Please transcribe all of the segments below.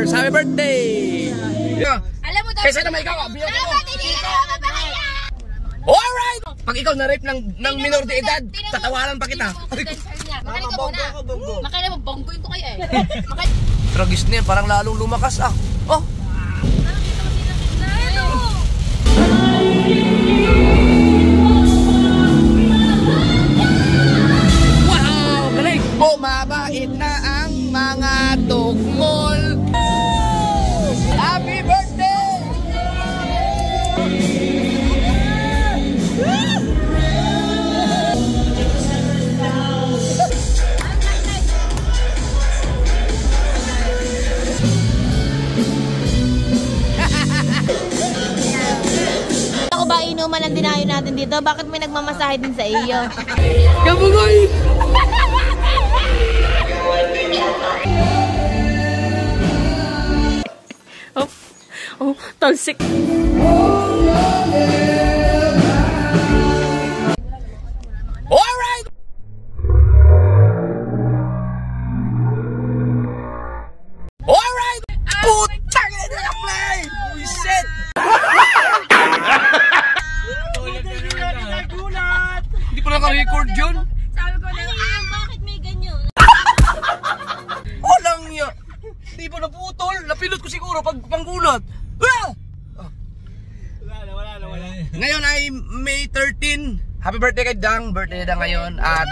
Mars! Happy birthday! Alam mo daw. Kaysa naman ikaw, abiyo ko. Alright! Pag ikaw na-rape ng minor de edad, tatawanan pa kita. Makain ka muna. Makain mo, bonggoin ko kayo eh. Tragis na yan, parang lalong lumakas ah. Oh! Wow! Galing! Bumabait na ang mga tugmol. Happy birthday! Ako ba inuman ang dinayo natin dito? Bakit may nagmamasahe din sa iyo? Kabugoy! Oh, talsik. Alright! Alright! Putang ina na play! Reset! Hindi ko naka-record yun. Sabi ko na, bakit may ganyan? Walang niya. Hindi pa naputol. Napilot ko siguro pag panggulat. Ah! Wala. Ngayon ay May 13. Happy birthday kay Dang. Birthday na ngayon. At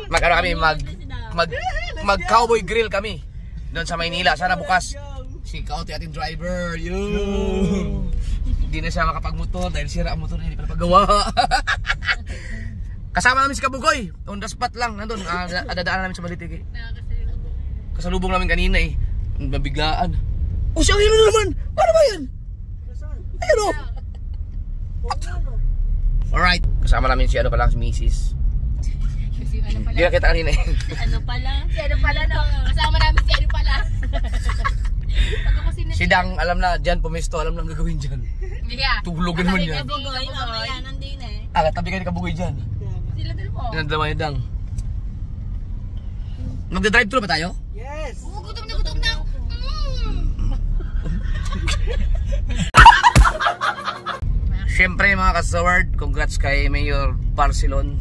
kami mag-cowboy grill kami doon sa Maynila. Sana bukas si Kauti ating driver. Hindi na siya makapagmotor dahil sira ang motor niya. Hindi pa napagawa. Kasama namin si Kabugoy. On the spot lang. Nandun. Adadaan namin sa Balitig eh. Kasalubong namin kanina eh. Mabiglaan. Oh, siya yun naman! Paano ba yan? Ayun o! Alright. Kasama namin si ano pala, si Mrs. Hindi na kita kanina eh. Si ano pala no? Kasama namin si ano pala. Si Dang, alam na, dyan pumesto, alam na ang gagawin dyan. Tuglogin naman yan. Kabugoy, mamaya nandun eh. Tabi kayo ni Kabugoy dyan. Sila din po. Dinadalawa ni Dang. Magda-drive-thru ba tayo? Yes! Gutom na. Siyempre mga kasaward, congrats kay Mayor Barcelon.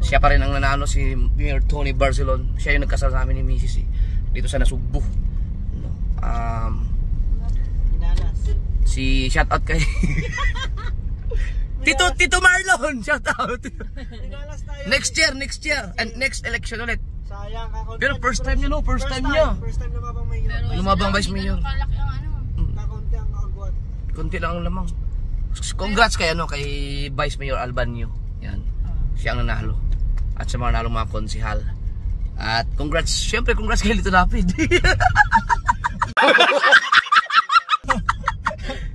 Siya pa rin ang nanalo, si Mayor Tony Barcelon. Siya yung nagkasal sa amin ni Mrs. Dito sa Nasugbu. Si shoutout kay Tito Marlon, shoutout. Next year and next election ulit. Sayang ka. Pero first time niya no, first time niya. First time lumabang mayor. Lumabang vice mayor. Kakunti ang agwat. Konti lang ang lamang. Congrats kay kay Vice Mayor Albanyo. Yan. Siya ang nanalo. At sa mga nanalo mga konsihal. At congrats, syempre congrats kay Lito Lapid.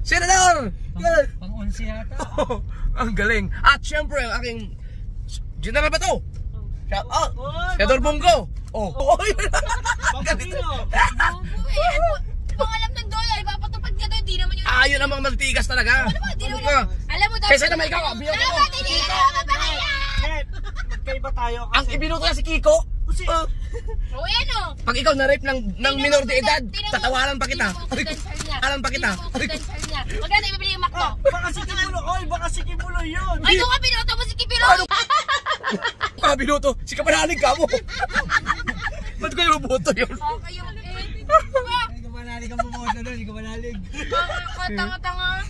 Senador! Pang-11 yata. Ang galing. At syempre ang aking General Bato. Senador Bongo. Pang-Pino. Kung alam ng doya, ipapatupad ka doon, di naman yun. Ayun ang mga matitigas talaga. Alam mo daw. Kaysa naman ikaw, abiyo ko. Magkaiba tayo kasi. Ang ibinuto niya si Kiko. O yan o. Pag ikaw na-rape ng minor de edad, tatawanan pa kita. Tatawanan pa kita. Huwag natin ibibili yung makto. Baka si Kibulo. Oy, baka si Kibulo yun. Ay, kung ka pinuto mo si Kipiro. Mga binuto, si kapanalig ka mo. Ba't ko yung buto yun? Okay yung Hindi ka bumoto doon, hindi ka manalig. tanga-tanga.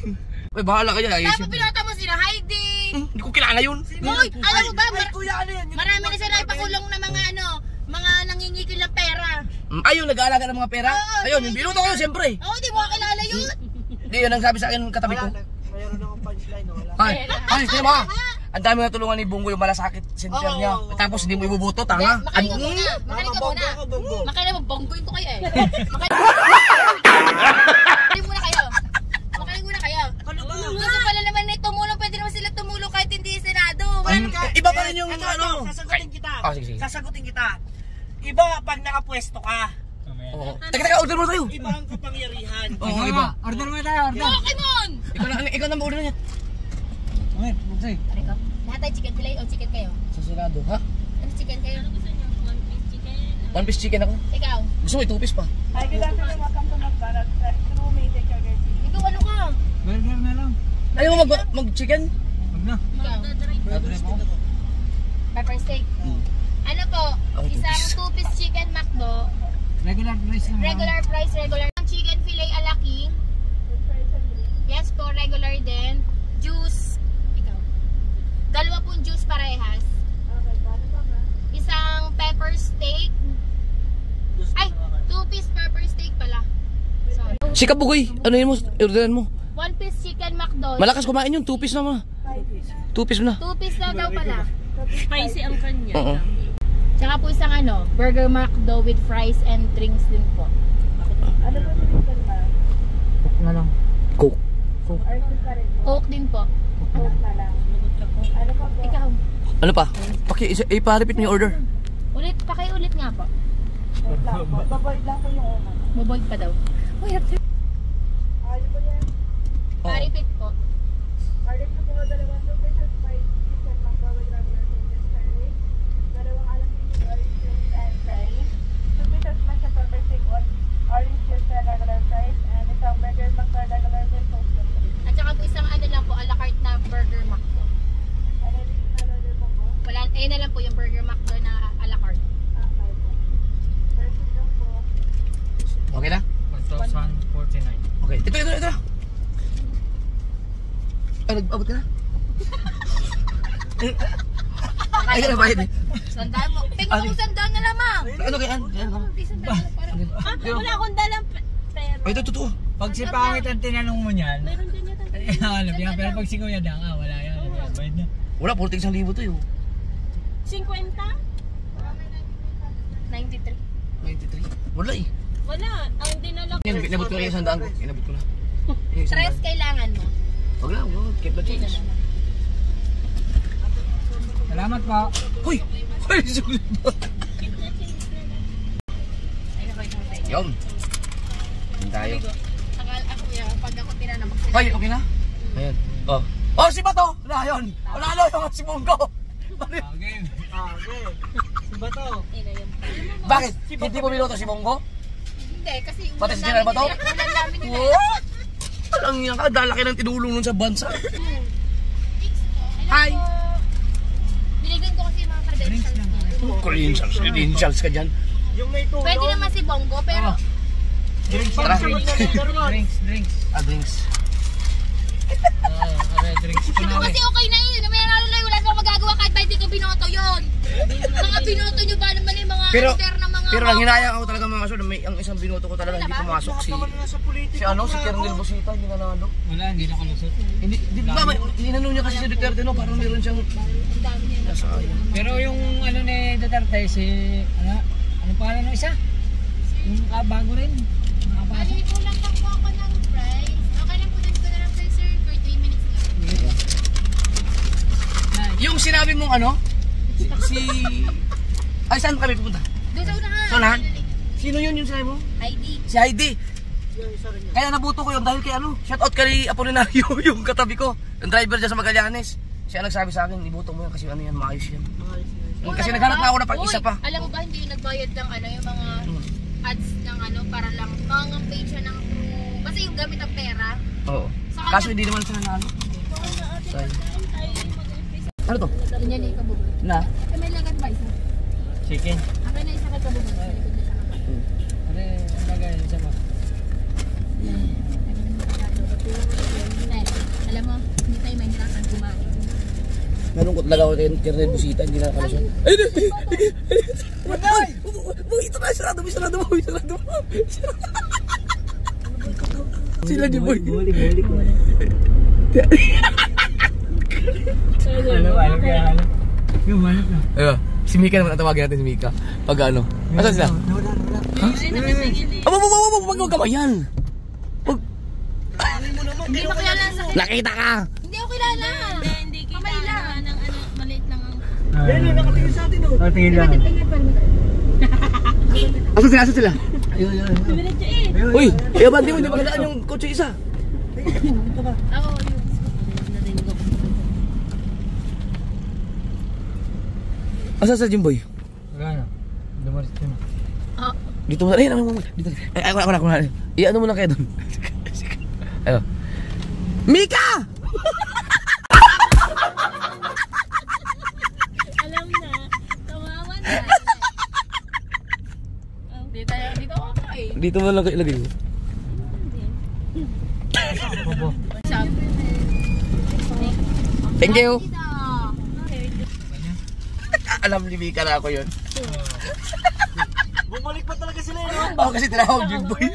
Ay, bahala kaya. Tapos pinuto mo sila, Heidi. Hindi ko kilala yun. Hoy, alam mo ba? Kuya, ano yan? Marami na sila ipakulong na mga nangingikil ng pera. Ayun, nag-aalaga ng mga pera. Ayun, yung binuto ko yun, siyempre. Oo, di mo kakilala yun. Hindi, yun ang sabi sa akin katabi ko. Mayroon akong punchline, wala. Ay, sino ba? Ang dami na tulungan ni Bongo yung malasakit center niya. Tapos hindi mo ibubuto, tanga. Makain ka muna. Makain mo, bonggoin ko kayo eh. Makain muna kayo. Gusto pala naman na tumulong, pwede naman sila tumulong kahit hindi Senado. Iba pa rin yung ano. Sasagutin kita. Iba pag nakapwesto ka. Teka, order mo tayo. Iba ang kapangyarihan. Oo, iba. Order mo tayo, order. Pokemon! Ikaw na ma-order niya. Okay, magsay. Ano ka? Lahat tayo chicken fillet o chicken kayo? Sa Senado, ha? Ano chicken kayo? Ano gusto niyo? One piece chicken? One piece chicken ako. Ikaw. Gusto mo 2 piece pa? Hi, good afternoon. Welcome to McDonald's. Through may take your guys. Ikaw ano ka? Burger na lang. Ayaw mo mag-chicken? Wag na. Ikaw. Burger po. Pepper steak. Ano po? Ako, Isang two-piece. 2-piece chicken McDo. Regular price lang. Regular price, regular. Chicken fillet a la king. Yes po, regular din. Juice. Ikaw. 2 pong juice parehas. Isang pepper steak. Ay, 2-piece pepper steak pala. Sorry. Si Kabugoy, ano yun mo? Orderan mo. 1-piece chicken McDo. Malakas kumain yun, 2 piece na ma. 2 piece na. 2-piece na daw pala. Spicy ang kanya. Oo. Tsaka po isang Burger McDo with fries and drinks din po. Ano ba ito chicken ba? Cook na lang. Coke. Or ka rin? Coke din po. Coke na lang. Ano pa po? Ikaw. Ano pa? Ipa-repeat mo yung order. Pakiulit nga po. Wait lang po. Baboyd lang po yung una. Mabold pa daw. Uy, Ano po yan? pa-repeat po. Order na po 2 pesos fried chicken McDo with regular chicken curry. 2 alam chicken orange juice and fries. 2 pesos matcha pepper steak with orange juice and regular fries. And isang burger McDo regular with sauce and fries. At saka po isang lang po, a la carte na Burger McDo. Ano din na order po po? Wala, ayun na lang po yung Burger McDo na a la carte. Okay po. Perfect lang po. Okay na? 1,049. Okay. Ito. Ay, nag-abot ka na? Ay, ka na bayad eh. Sandaan mo. Tingnan mo sandaan na lamang. Ano kaya? Hindi sandaan na parang. Wala akong dalang pera. Ay, ito, totoo. Pag si Pangit ang tinanong mo niyan, Meron din yata. alam yan. Pero pag si Kuya Dang, wala yan. Bayad na. Wala, 1,000 to yun. 50? 93. 93. Wala eh. Wala. Ang dinala ko. Inabot ko na yung 100 ko. Inabot ko na. Yung 100. Tres kailangan mo. Wag lang, keep the change. Salamat po. Hoy! Hoy! Sulit ba? Yum! Yun tayo. Akala ako yan, pag ako tinanong Hoy, okay na? Ayan. Oh. Oh, si Bato! Wala yun! Wala yung si Monggo! Okay. Si Bato. Bakit? Hindi mo minuto si Monggo? Hindi, kasi Pati si General Bato? ulan namin nila. What? Alang yan ka, dalaki ng tinulong nun sa bansa. Hi! Binigyan ko kasi yung mga credentials niya. Credentials ka dyan. Pwede naman si Bongo, pero Tara. Drinks. Drinks. Drinks ko na kasi okay na yun. May nalalay, wala nang magagawa kahit ba hindi ko binoto yun. Mga binoto nyo ba naman yung mga order na mga... Pero hinayang ako talaga mga kaso, ang isang binoto ko talaga hindi pumasok si Colonel Busita, hindi nanalo. Wala, hindi nakalusot. Hindi, di ba, inano niya kasi si Duterte no, parang meron siyang Ang dami niya. nasayang. Pero yung ni Duterte, ano pangalan ng isa? Yung bago rin. Nakapasok. Bali ko lang po ako ng price. Okay lang po din ko na lang price sir for 3 minutes lang. Yung sinabi mong ay saan kami pupunta? Doon sa unahan. Sa unahan? Sino yun yung sinabi mo? ID. Si Heidi. Kaya nabuto ko yun dahil kay shoutout kay Apolinario, yung katabi ko. Yung driver dyan sa Magallanes. Siya nagsabi sa akin, ibuto mo yan kasi yan, maayos yan. Kasi naghanap na ako na pag isa pa. Alam mo ba hindi yung nagbayad ng yung mga ads ng para lang mga page siya ng basta yung gamit ang pera. Oo. Sa Kaso hindi naman sila nalo. Ano to? Yun yan yung kabuboy. Na? May lagat ba isa? Chicken. Akin na isa kay kabuboy. Sa likod niya sa kabuboy. Ano yung bagay sa mga? Alam mo, hindi tayo mahirapan kumain. Nalungkot lang ako kay Colonel Busita, hindi na nakalusot. Ay, ito na, sarado mo. Sila ni Boy. Buli ko. Ano ba? Yung manok na. Ayun, si Mika naman, tawagin natin si Mika. Pag ano. Asan sila? Wala. Huwag kamayan. Hindi mo kilala sa... Nakita ka. Hindi ako kilala. Hindi kita. Kamay lang. Maliit lang ang... Yan, nakatingin sa atin oh. Nakatingin lang. Asan sila? Ayun. Uy, kaya ba hindi mo magandaan yung kotse isa? Ako, Asan sa Jimboy? Wala na. Dumaris ko na. Dito mo na. Dito. Ay, ako na. Iano mo na kayo doon. Ayo. Mika! Alam na. Kawawa na. Dito ako eh. Dito mo lang kayo ilagay. Thank you. Alam ni Mika na ako yun. Bumalik pa talaga sila yun. Oo, kasi tinawag yung boy.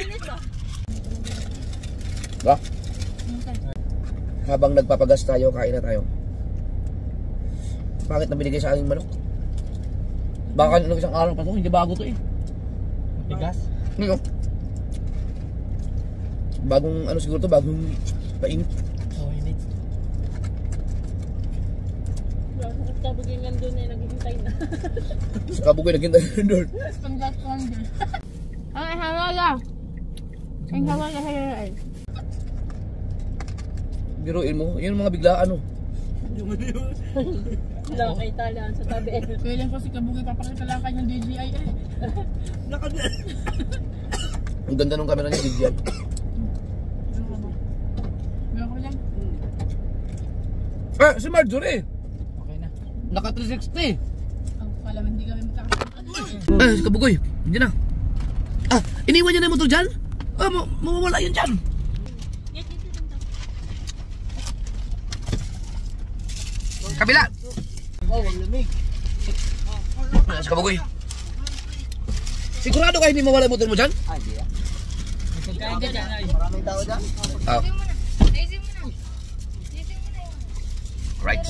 Ba? Habang nagpapagas tayo, kain na tayo. Bakit na binigay sa aking manok? Baka nung isang araw pa to, hindi bago to eh. Bigas? Hindi ko. Bagong ano siguro to, bagong painit. Oo, init. Kabugin lang doon eh, naghihintay na. Sa kabugoy, naghintay na doon. Ay, hawala. Ay, hawala. Biruin mo, yun mga biglaan oh. Wala kay talaan sa tabi. Kailan ko si Kabugi papakita lang kanyang DJI eh. Ang ganda nung camera niya, DJI. Meron ko lang. Si Marjorie! Okay na. Naka 360! Oh, pala hindi kami magkakasama. Si Kabugoy, hindi na. Iniwan niya na yung motor dyan? Mawawala yun dyan. Kabila! Oh, ang lamig. Si Kabugoy. Sigurado kayo hindi mawala yung motor mo dyan? Ay, di ah. Pagkain ka dyan ay. Maraming tao dyan. Ayusin mo na. Right.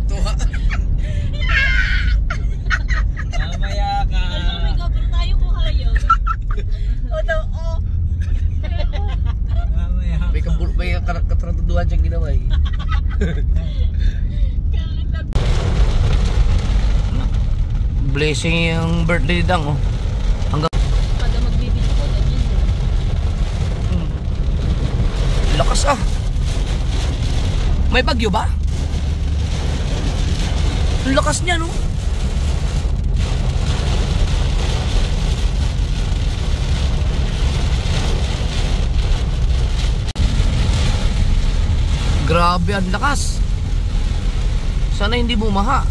Tuwa. Mamaya ka. May gabro tayo kung ayaw. Mamaya ka. May katrantuduhan siyang ginawa eh. Blessing yung birthday dang oh. Pag magbibigay ko na dito. Lakas ah. May bagyo ba? Ang lakas niya no. Grabe ang lakas. Sana hindi bumaha.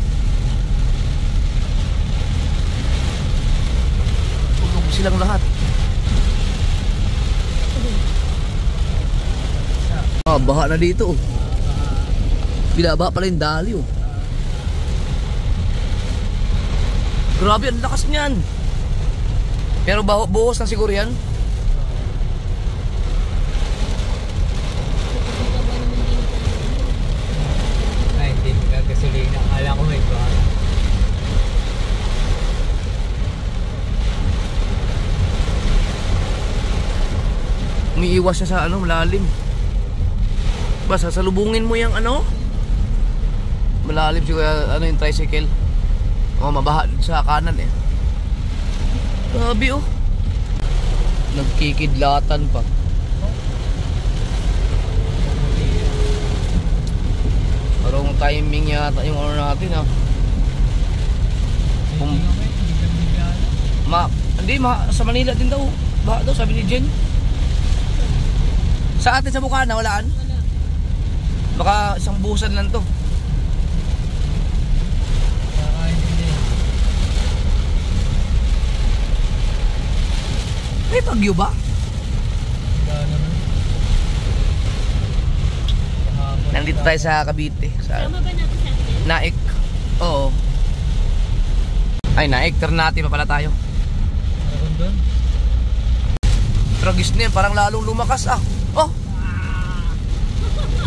Tulog silang lahat. Baha na dito. Binaba pala yung dali oh. Grabe ang lakas niyan. Pero buhos na siguro yan. Ay, hindi magagasolina. Akala ko may ba? Umiiwas siya sa ano, malalim. Basta salubungin mo yung ano. Malalim siguro ano yung tricycle. Mabaha sa kanan eh. Grabe oh. Nagkikidlatan pa. Parang timing yata yung ano natin ah. Sa Manila din daw. Baha daw sabi ni Jen. Sa atin sa Bukana walaan? Baka isang busan lang to. May bagyo ba? Nandito tayo sa Cavite. Sa Tama ba natin sa atin? Naik. Oo. Ay, Naik. Ternate pa pala tayo. Meron doon? Tragis na yan. Parang lalong lumakas ah. Oh!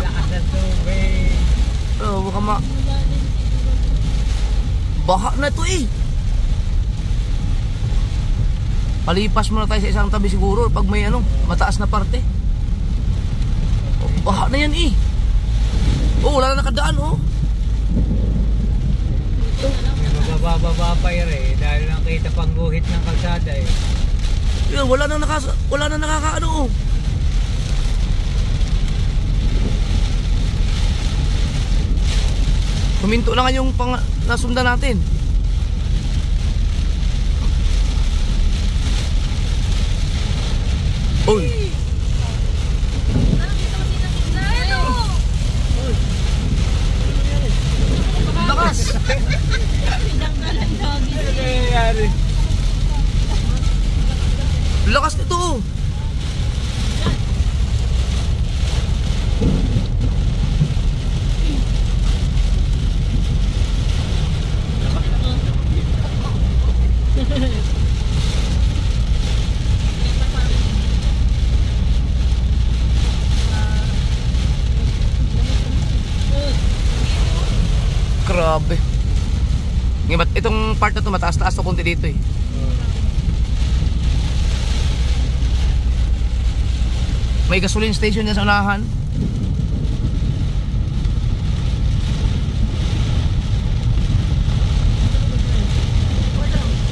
Lakas na tubig. Oh, baka baha na to eh. Palipas muna tayo sa isang tabi siguro pag may ano, mataas na parte. Oh, baha na yan eh. Oh, wala na nakadaan oh. Mababa pa yun eh. Dahil nakita pang guhit ng kalsada eh. Yun, wala na nakakaano oh. Huminto na nga yung nasundan natin. Uy! Lakas! Lakas nito oh! Grabe. Ngayon, itong part na to mataas-taas to konti dito eh. May gasoline station niya sa unahan.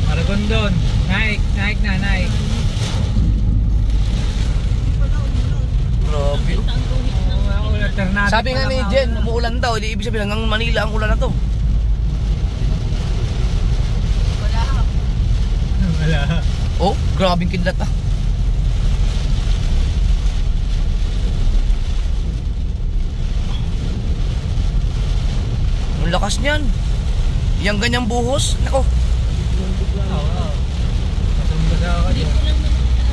Maragondon. Naik na, naik. Grabe. Sabi nga ni Jen, umuulan daw, di ibig sabihin hanggang Manila ang ulan na to. Wala. Oh, grabing kidlat ah. Ang lakas niyan. Yang ganyang buhos, nako.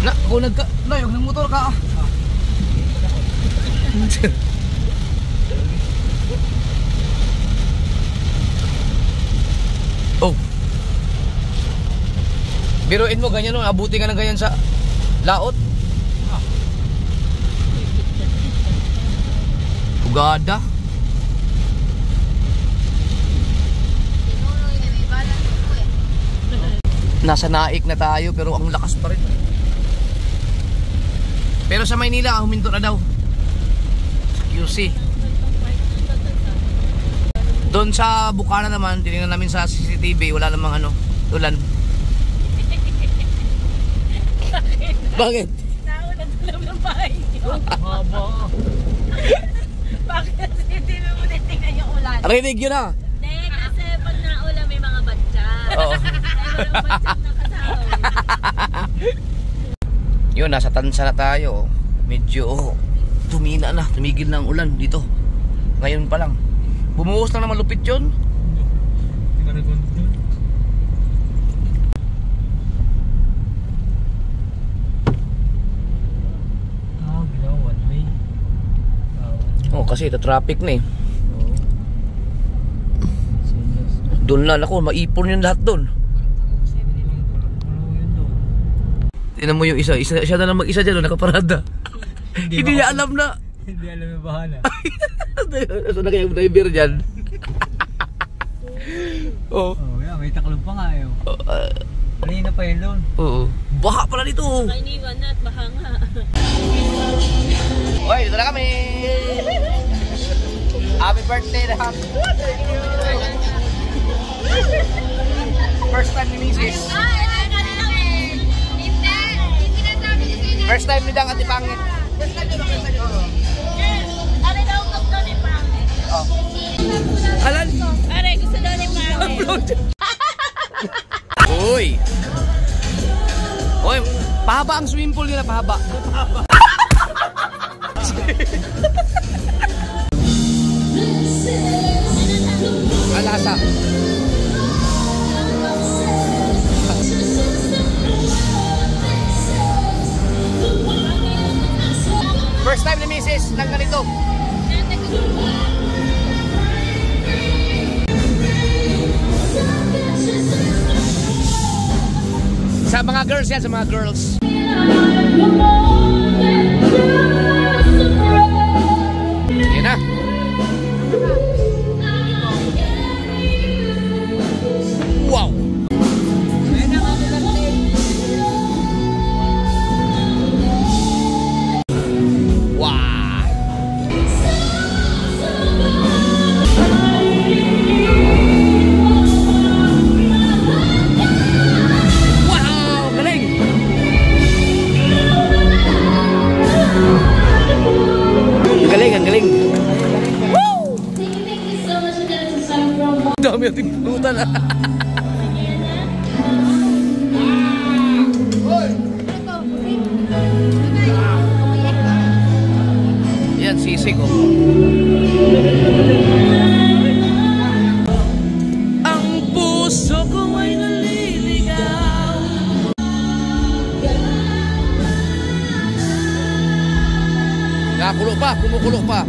Na, kung nagka, layog ng motor ka ah. Oh. Biruin mo ganyan no, abuti ka ng ganyan sa laot. Ugada. Nasa Naik na tayo pero ang lakas pa rin. Pero sa Maynila huminto na daw. QC. Doon sa Bukana naman, tinignan namin sa CCTV, wala namang ano, ulan. Bakit? Naulan na lang ng bahay niyo. Bakit sa CCTV mo titignan yung ulan? Rinig yun ha? Hindi, kasi pag naulan may mga batya. Oo. Ay, walang batya na kasama. Yun, nasa Tansa na tayo. Medyo tumina na, tumigil na ang ulan dito. Ngayon pa lang. Bumuhos lang na malupit yun. One way. Oh, kasi ito traffic na eh. Doon na ako, maipon yung lahat doon. Tingnan mo yung isa siya na lang mag-isa dyan, nakaparada. Hindi niya alam na. Hindi alam yung bahala. So na kayang driver dyan. Oh. Oh, yeah, may taklog pa nga yun. Kanina pa yun doon. Oo. Baha pala dito. Kainiwan na at baha nga. Oy, dito na kami. Happy birthday na. First time ni Mrs. First time ni Dang Ati Pangit. First time ni Dang Ati Pangit. Are daw gusto ni Pangit. Oh. Alan? Are gusto daw ni Pangit. Uy. Uy, pahaba ang swimming pool nila, pahaba. Alasa. First time ni Mrs. ng ganito. Sa mga girls yan, sa mga girls. Yan na. Wow. Wow. Wow, galing. Dami ang timpulutan ah. Yan, sisig oh. Ang puso ko ay naliligaw. Kumukulo pa, kumukulo pa.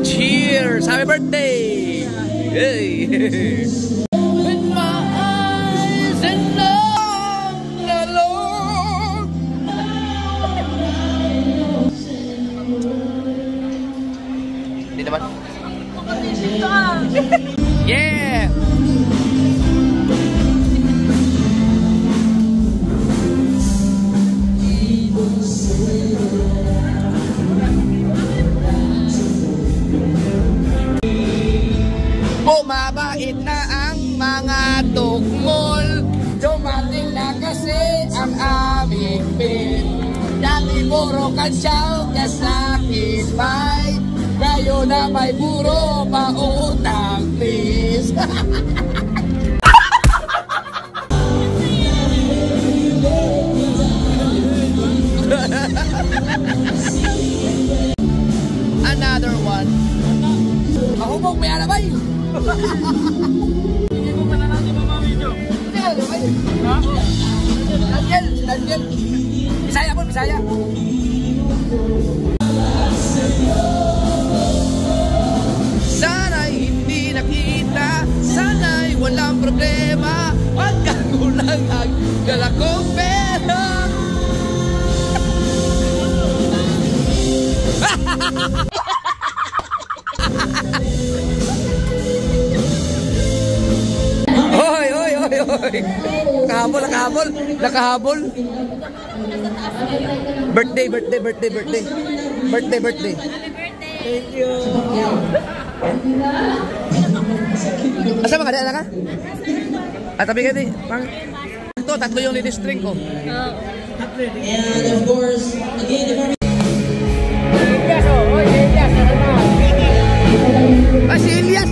Cheers! Happy birthday! Hey! With my eyes and long alone. Hindi naman. Yeah! Bumabait na ang mga tukmol. Dumating na kasi ang aming pin. Dati puro kansyaw kasakit may. Ngayon na may puro pautang please. Another one. Mahubog may alabay. Hindi mo pala natin mamamidyo. Hindi alabay. Ha? Daniel. Bisaya po, Bisaya. Sana'y hindi nakita, sana'y walang problema. Pagkakulang ang dala kong pera. Hoy. Nakahabol. Birthday. Thank you. Asa ba kada ka? Tabi ka di. Ito, tatlo yung ladies drink ko. And of course, again, Si Elias.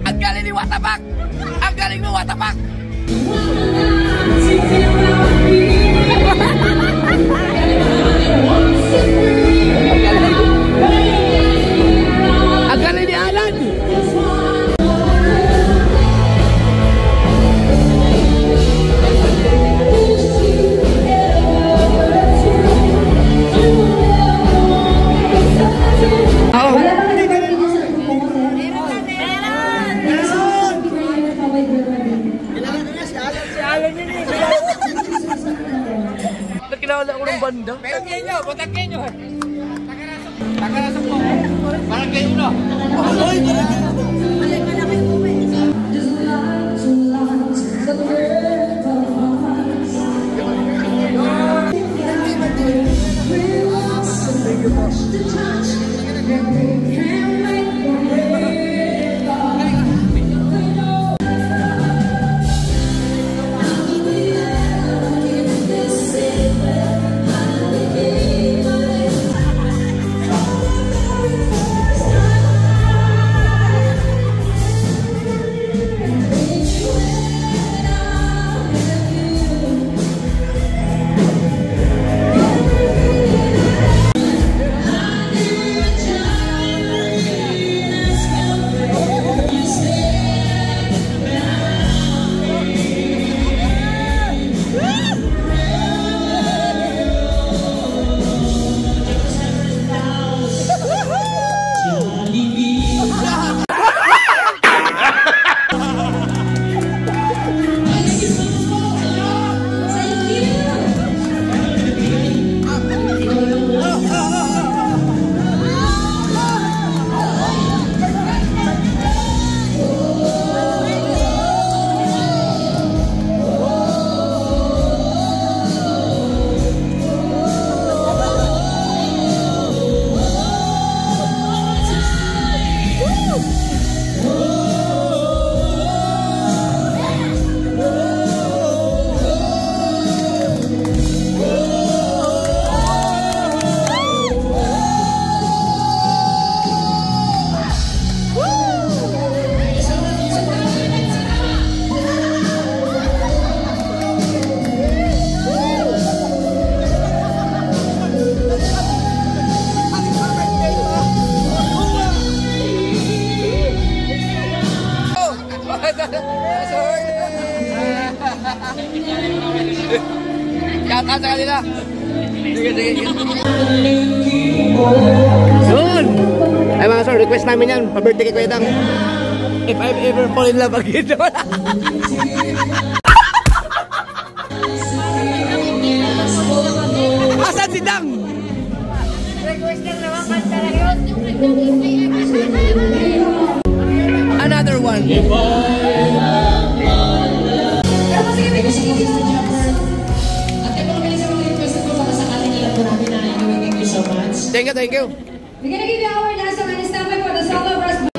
Ang galing mo, Watapak! Ang galing ni Alan! Kinawala ko ng banda. Pero kenyo, butang kenyo. Takarasok po. Parang kenyo na. Ay, Shout out sa kanila. Sige, sige. Yun! Ay mga sir, request namin yan. Pa-birthday kay Kuya Dang. If I've ever fall in love again. Asan si Dang? Request lang naman kanta lang yun. Another one. Thank you, thank you. We're gonna give you our last song and stand by for the solo verse.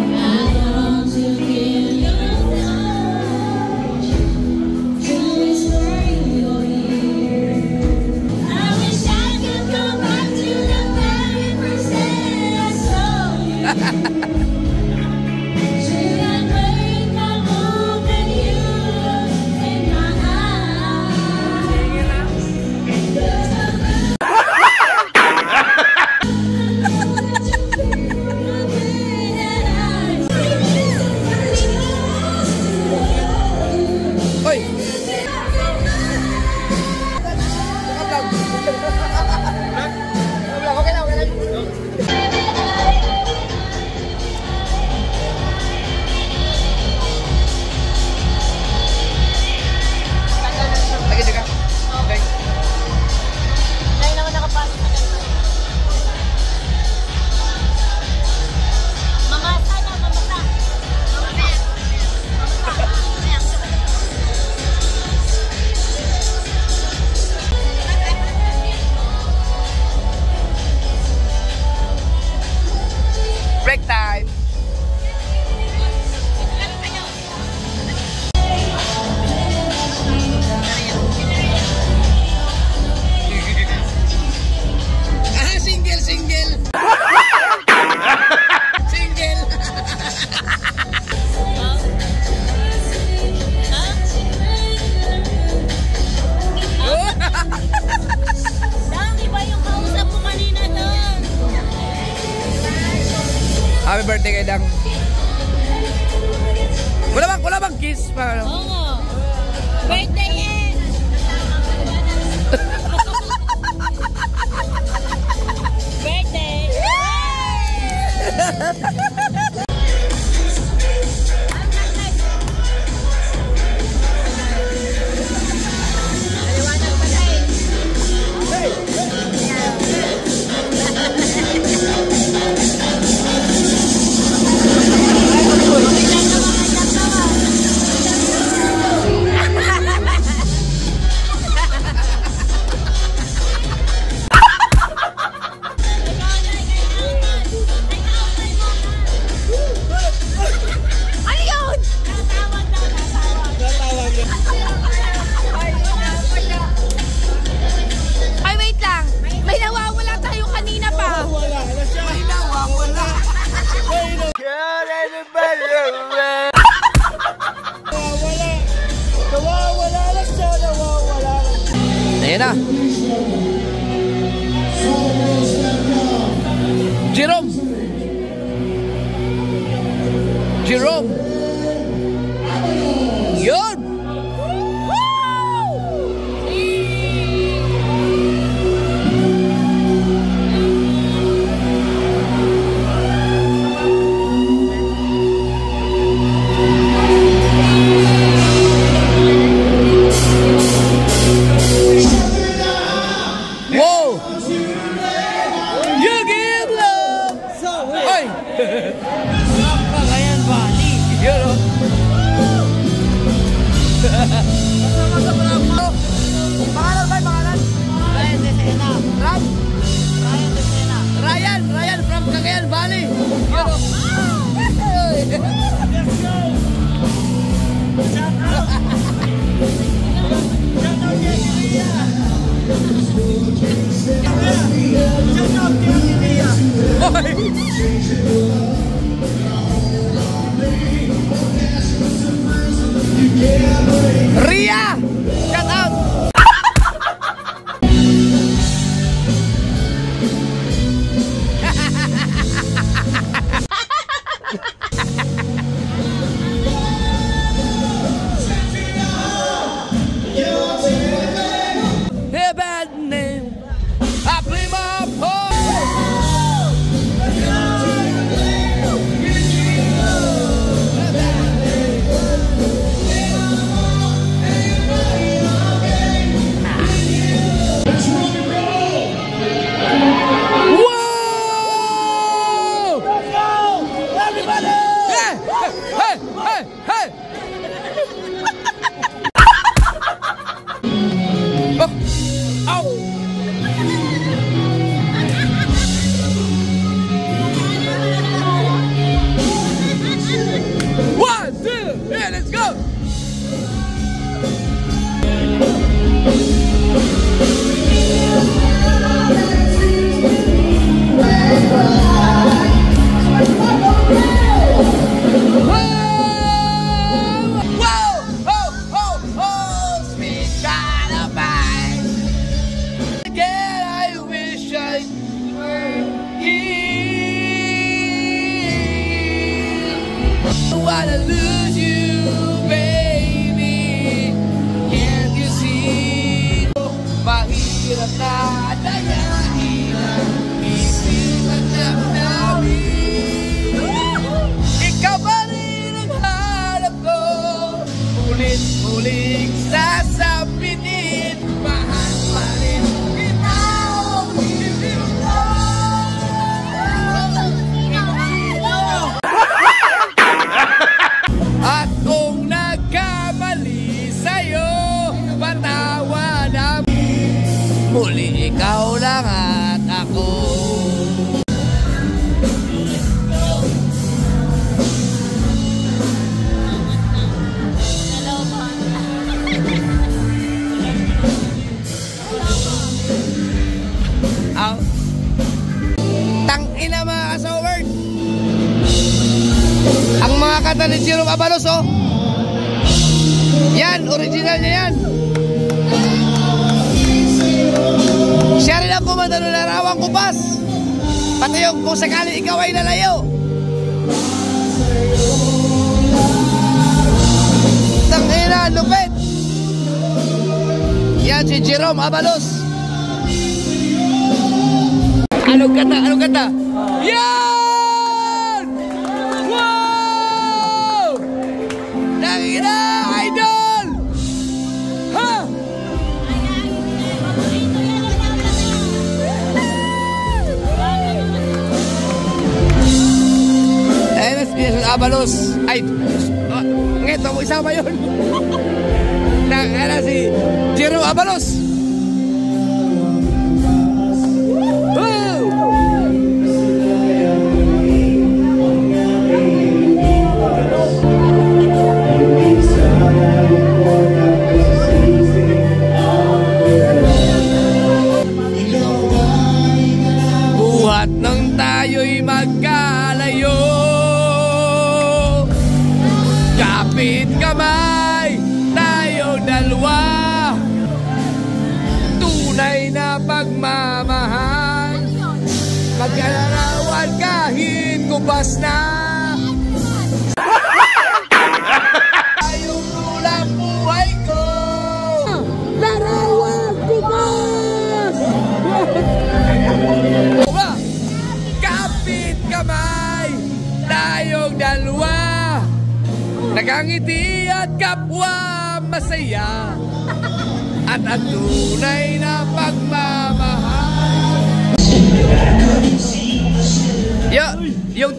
Break time. Single, single. Single. Dami ba yung kausap mo kanina doon? Happy birthday kay Dang. Wala bang kiss? Oo. Birthday eh! Birthday! Aliwanag pa na eh. Ay, wait lang. May nawawala tayo kanina pa. Ayan na. Jerome. Jerome. Yun. Whoa! You give love Go! Oh! One, two, yeah, let's go! Wanna lose you, baby. Can't you see? Mahirap na dayain ang isip at damdamin. Ikaw pa rin ang hanap ko, ulit-ulit sasabihin. Mahal pa rin kita. At kung nagkamali sa'yo, patawad namin. Muli ikaw lang at ako. Tangina mga kasaward. Ang mga kanta ni Jerome Abalos, oh. Yan, original niya yan. Siya rin ang kumanta ng Larawang Kupas. Pati yung kung sakali ikaw ay nalayo. Tangina, lupit. Yan si Jerome Abalos. Anong kanta? Anong kanta? Yan! Wow! Tangina, idol! Ha? Ayun na si Jesus Abalos. Ay, ngito mo isama yun. Tangina si Jerome Abalos. Buhat nang tayo'y magkalayo, kapit kamay tayong dalawa, tunay na pagmamahal, magkalarawan kahit kupas na. Tayong ulang buhay ko, larawan kupas. Kapit kamay tayong dalawa, nakangiti at kapwa masaya, at ang tunay na pagmamahal. Yung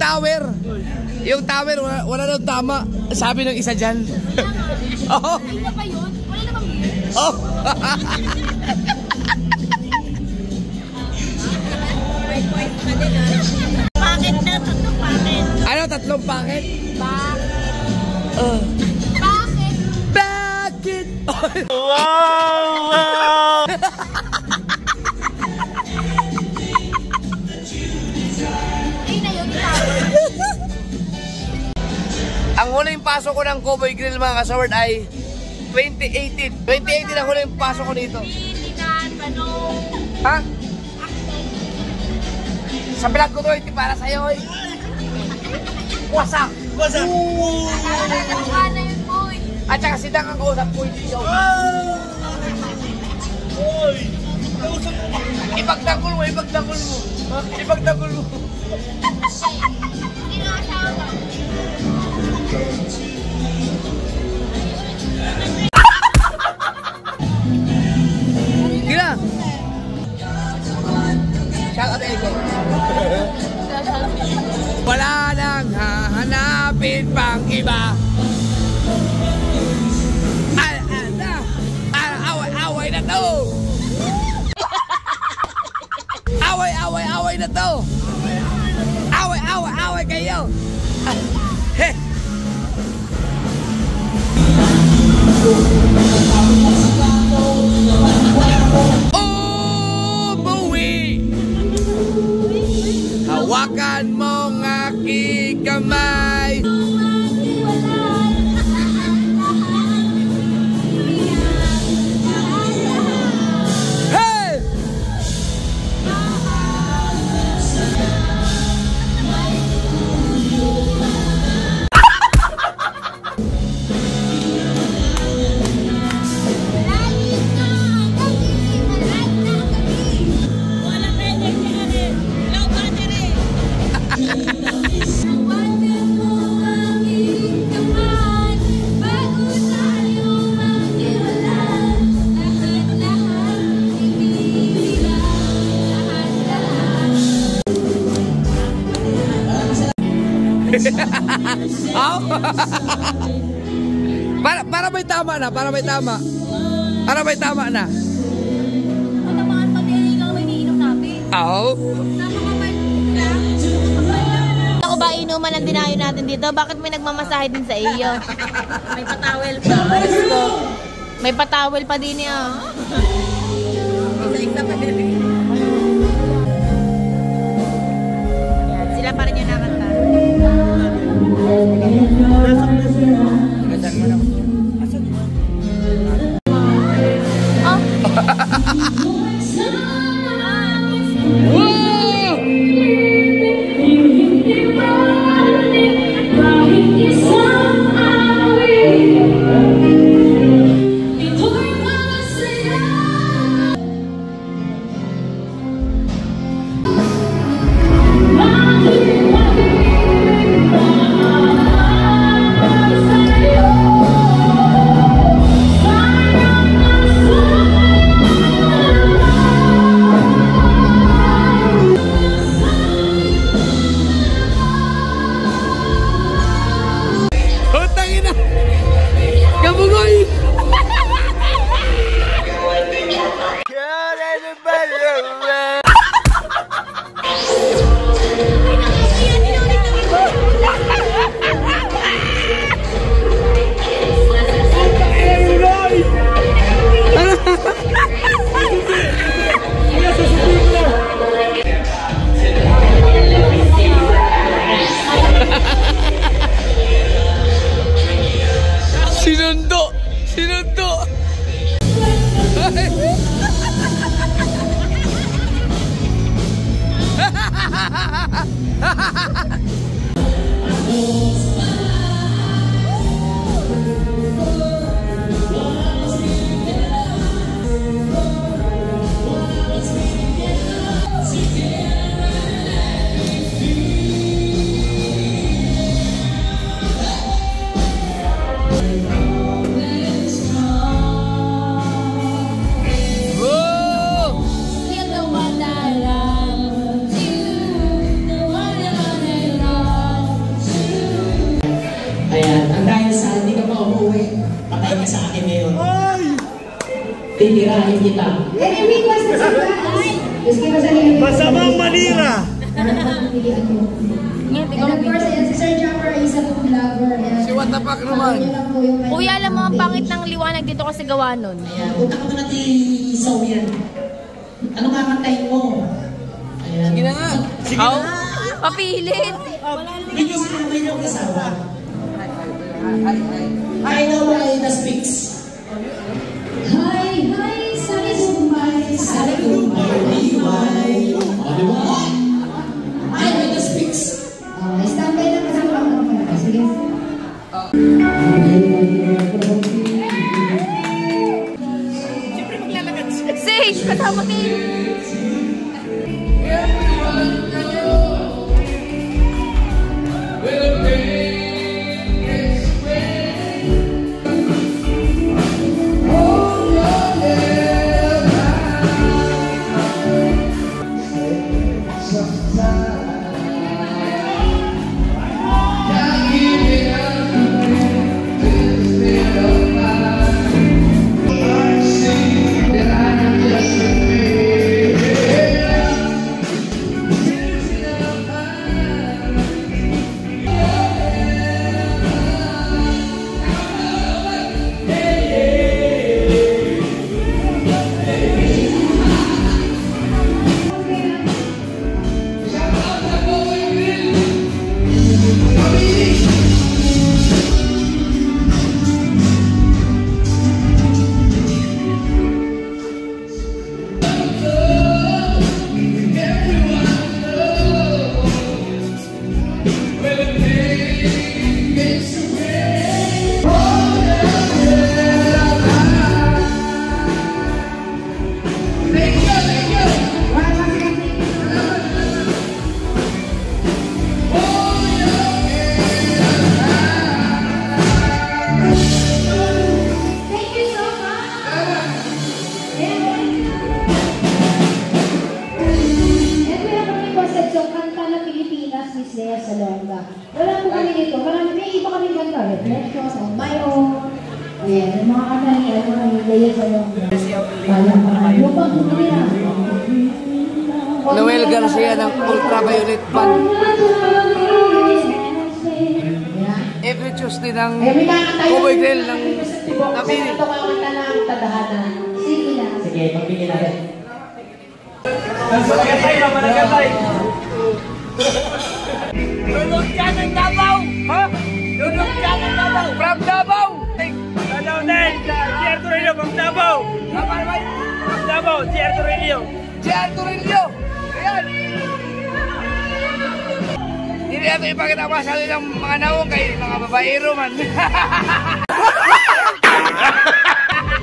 tower, wala daw tama, sabi ng isa dyan. Oh. Ano ba yun? Wala namang yun. Oh. Bakit na? Tatlong bakit? Ano, tatlong packet? Bakit? Bakit? Wow! Ayun na yun, tower. Ang huling pasok ko ng Cowboy Grill mga kasaward ay 2018. 2018 ang huling pasok ko dito. Pilinan, Manong. Ha? Sa vlog ko to, hindi para sa'yo. Wasak! Wasak! Mukha na yun, boy. At saka sidang ang kausap ko, hindi ikaw. Ipagtanggol mo, ipagtanggol mo. Ipagtanggol mo. Hindi na asawa. Gila! Shout out Ego. Wala nang hahanapin pang iba. Away na to! away na to. Away kayo. Heh. Oh, buwi. Hawakan mo ng aking kamay. Para may tama na, para may tama na. Matamaan pati ang ilaw ay iniinom natin. Ako ba inuman ang dinayo natin dito? Bakit may nagmamasahe din sa iyo? May patawel pa. May patawel pa din niya. Isa pa din. Sila pa rin yung nakanta. Sinundo! Titirahin kita. Any request na sa guys? Just give us a little bit. Masamang manira. And of course, ayan, si Sir Jumper ay isa pong vlogger. Si What the fuck naman? Kuya, alam mo ang pangit ng liwanag dito kasi gawa nun. Ayan, punta ka muna kay Sowian. Anong kakantayin mo? Ayan. Sige na nga. Papilit. Hindi nyo sinabi nyo kasawa. I know why the speaks. Hi, sari sumay, Sabi ko, maliway. Maliway. I know the speaks. Standby na kasi ako ang mga. Sige. Say, kasama ni. Leia sa'yo. Yung pag-umiya. Noel Garcia ng Ultraviolet Band. Every Tuesday ng Cowboy Grill ng Nabini. Sige, magbigay natin. Lulog ka ng Davao! Ha? Lulog ka ng Davao! From Davao! Davao din! J.R. Torrillo from Davao! From Davao, J.R. Torrillo! J.R. Torrillo! Ayan! Hindi natin ipakita masali ng mga naong kay mga babaero man.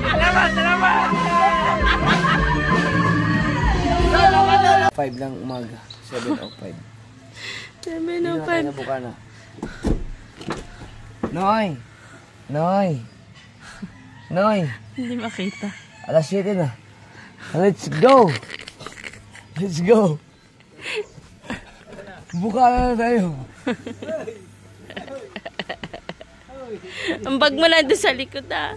Salamat! Salamat! 5 ng umaga. 7:05. 7:05. Buka na. Noy! Noy! Noy! Hindi makita. Alas 7 na. Let's go! Let's go! Buka na tayo. Ang bag mo na doon sa likod ah.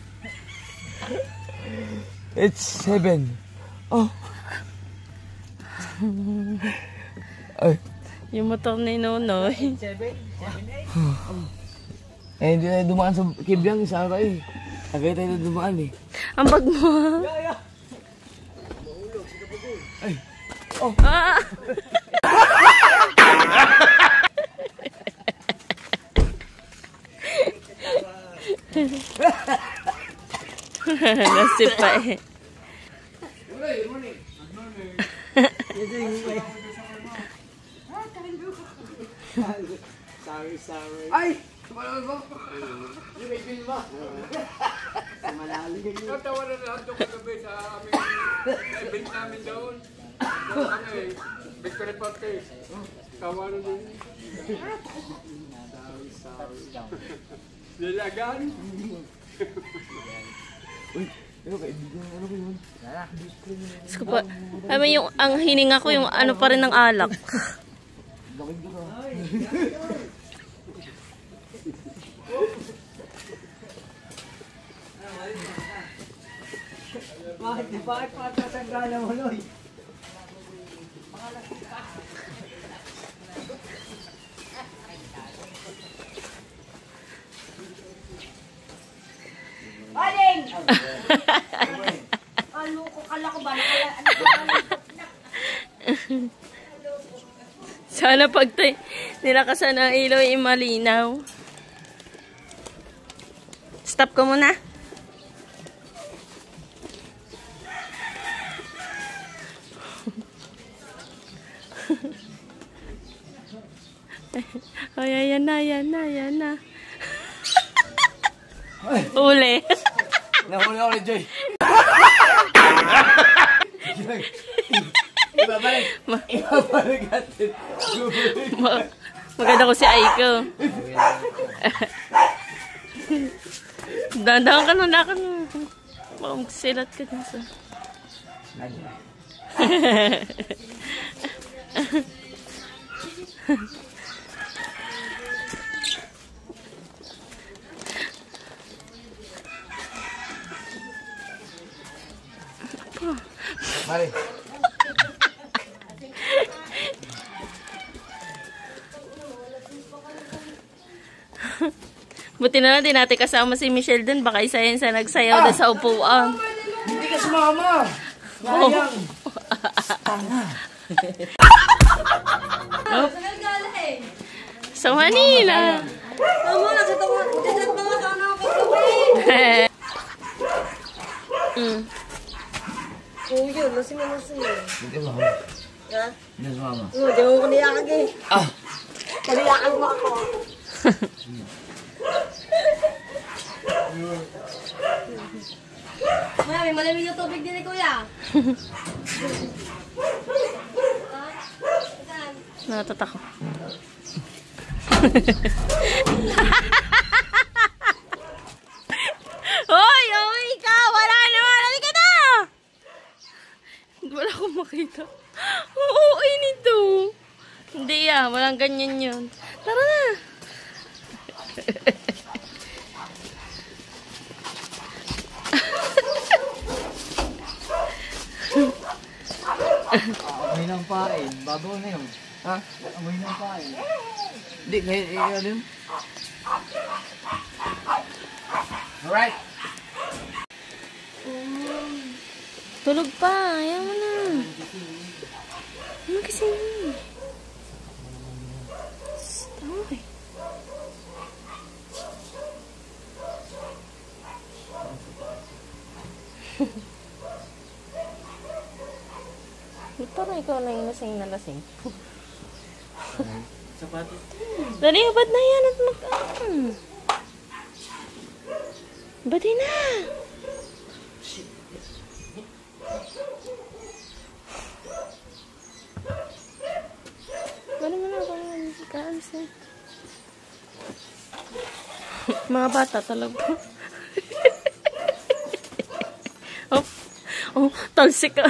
It's 7. Oh. Ay. Yung motor ni Nonoy. Eh, hindi tayo dumaan sa Kibyang. Isa tayo eh. Tagay tayo dumaan eh. Ang bag mo. Ay. Oh. Ah! Nasipa eh. Ay! Tumalawin mo? Yung may film ba? Malalim. Natawa na lahat yung kagabi sa aming event namin doon. Kami, Victory Party. Tawa na din. Nilagan. Uy, ano kaibigan? Ano ko yun? Gusto pa. Yung, ang hininga ko yung ano pa rin ng alak. Bakit ko ka? Bakit sa grana mo, Noy? Aling! Ano ko, kala ko ba? Sana pag nilakasan ang ilaw ay malinaw. Stop ko muna. Ay, ayan na, ayan na, ayan na. Uli. Nahuli ako ni Joy. Joy. Ibabalik. Ibabalik natin. Maganda ko si Aiko. Dandahan ka na, naka na. Baka magsilat ka dyan sa... Mari. Buti na lang din natin kasama si Michelle dun. Baka isa yan sa nagsayaw doon sa upuan. Hindi ka sumama. Sayang. Tanga. Sa Manila. Tama na, sa tawa. Dito pa nga sana ako kagabi. Kuya, lasing na lasing. Hindi ka sumama. Ha? Hindi ka sumama. Di mo ko niyakan eh. Ah. Kaniyakan mo ako. May malamig na tubig din eh, kuya. Natatak ko. Hoy! Hoy! Ikaw! Wala naman! Halika na! Wala akong makita. Oo, ay nito. Hindi walang ganyan yun. Tara na! Amoy ng pain. Bago na yun. Ha? Amoy ng pain. Hindi, ngayon yun. Alright. Tulog pa. Ayaw mo na. Ano kasi yun? Stop. Parang ikaw na yung lasing na lasing. Sapatos. Dali, ba't na yan at ba't na? Bali mo na ako kaalis na. Mga bata talaga. Oh, talsik ka.